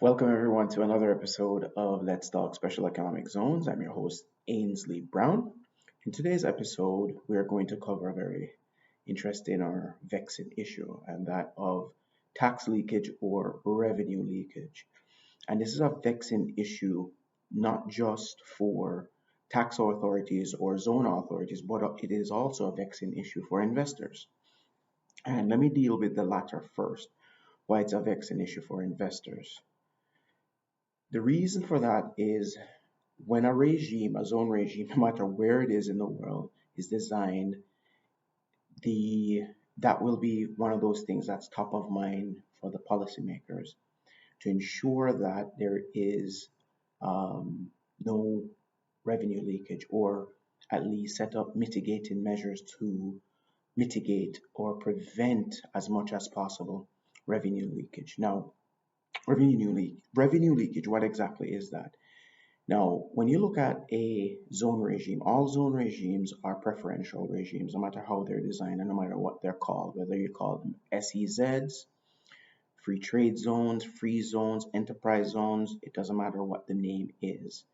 Welcome everyone to another episode of Let's Talk Special Economic Zones. I'm your host, Ainsley Brown. In today's episode, we are going to cover a very interesting or vexing issue, and that of tax leakage or revenue leakage. And this is a vexing issue not just for tax authorities or zone authorities, but it is also a vexing issue for investors. And let me deal with the latter first, why it's a vexing issue for investors. The reason for that is when a regime, a zone regime, no matter where it is in the world, is designed, the that will be one of those things that's top of mind for the policymakers to ensure that there is no revenue leakage, or at least set up mitigating measures to mitigate or prevent as much as possible revenue leakage. Now, revenue leakage, what exactly is that? Now, when you look at a zone regime, all zone regimes are preferential regimes, no matter how they're designed and no matter what they're called, whether you call them SEZs, free trade zones, free zones, enterprise zones, it doesn't matter what the name is.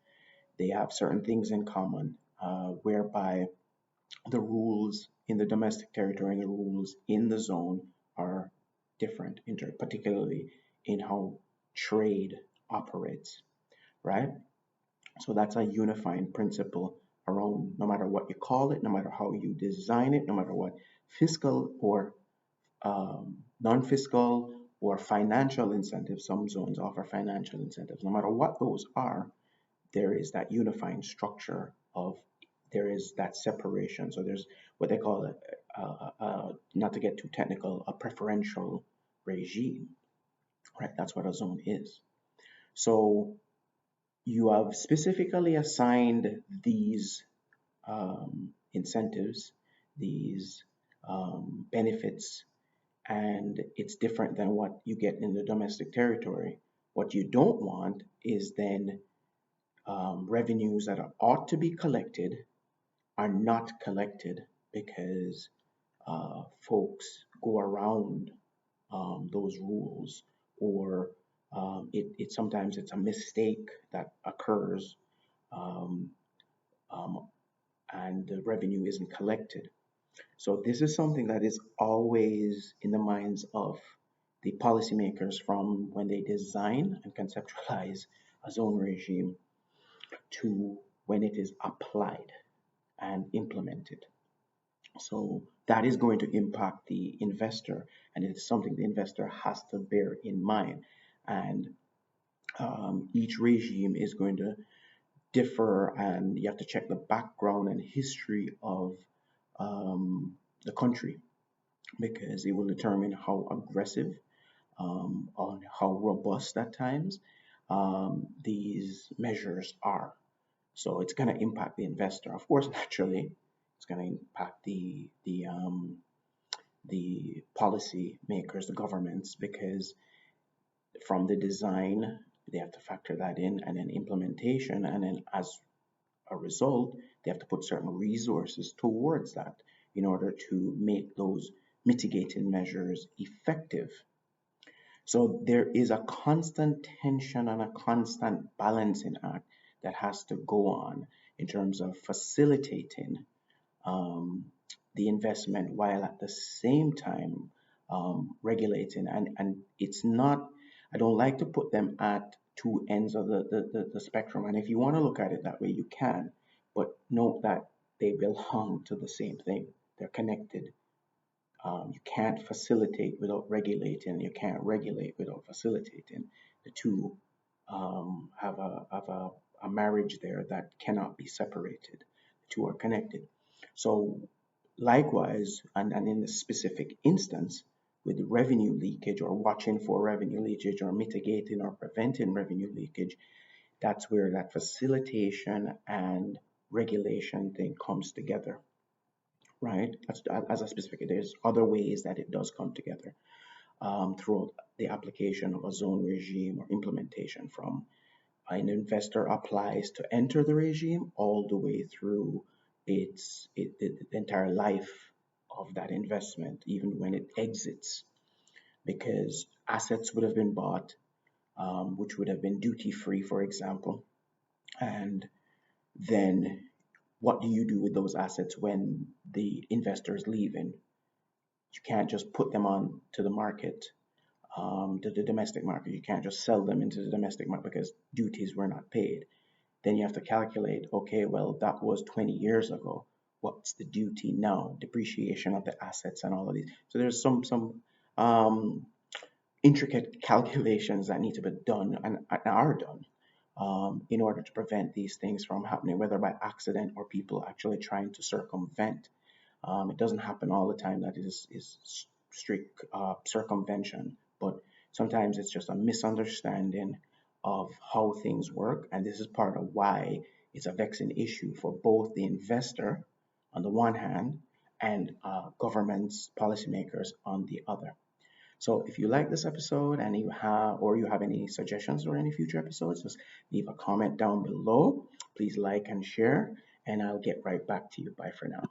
They have certain things in common, whereby the rules in the domestic territory and the rules in the zone are different, particularly in how trade operates, right? So that's a unifying principle around no matter what you call it, no matter how you design it, no matter what fiscal or non-fiscal or financial incentives, some zones offer financial incentives, no matter what those are, there is that unifying structure of there is that separation. So there's what they call not to get too technical, a preferential regime, right? That's what a zone is. So you have specifically assigned these incentives, these benefits, and it's different than what you get in the domestic territory. What you don't want is then revenues that ought to be collected are not collected because folks go around those rules, or it sometimes it's a mistake that occurs, um, um, and the revenue isn't collected. So this is something that is always in the minds of the policymakers from when they design and conceptualize a zone regime to when it is applied and implemented. So that is going to impact the investor, and it is something the investor has to bear in mind. And each regime is going to differ, and you have to check the background and history of the country, because it will determine how aggressive, on how robust at times these measures are. So it's going to impact the investor. Of course, naturally, it's going to impact the policy makers, the governments, because from the design they have to factor that in, and then implementation, and then as a result, they have to put certain resources towards that in order to make those mitigating measures effective. So there is a constant tension and a constant balancing act that has to go on in terms of facilitating um, the investment while at the same time regulating. And it's not, I don't like to put them at two ends of the spectrum. And if you want to look at it that way, you can, but note that they belong to the same thing. They're connected. You can't facilitate without regulating. You can't regulate without facilitating. The two have a marriage there that cannot be separated. The two are connected. So likewise, and in this specific instance, with revenue leakage or watching for revenue leakage or mitigating or preventing revenue leakage, that's where that facilitation and regulation thing comes together, right? As a specific, there's other ways that it does come together through the application of a zone regime or implementation, from an investor applies to enter the regime all the way through the entire life of that investment, even when it exits, because assets would have been bought, which would have been duty free, for example. And then what do you do with those assets when the investor is leaving? You can't just put them on to the market, to the domestic market. You can't just sell them into the domestic market because duties were not paid. Then you have to calculate, okay, well, that was 20 years ago. What's the duty now? Depreciation of the assets and all of these. So there's some intricate calculations that need to be done and are done in order to prevent these things from happening, whether by accident or people actually trying to circumvent. It doesn't happen all the time that is strict circumvention, but sometimes it's just a misunderstanding of how things work. And this is part of why it's a vexing issue for both the investor on the one hand and governments, policymakers on the other. So if you like this episode and you have any suggestions or any future episodes, just leave a comment down below. Please like and share, and I'll get right back to you. Bye for now.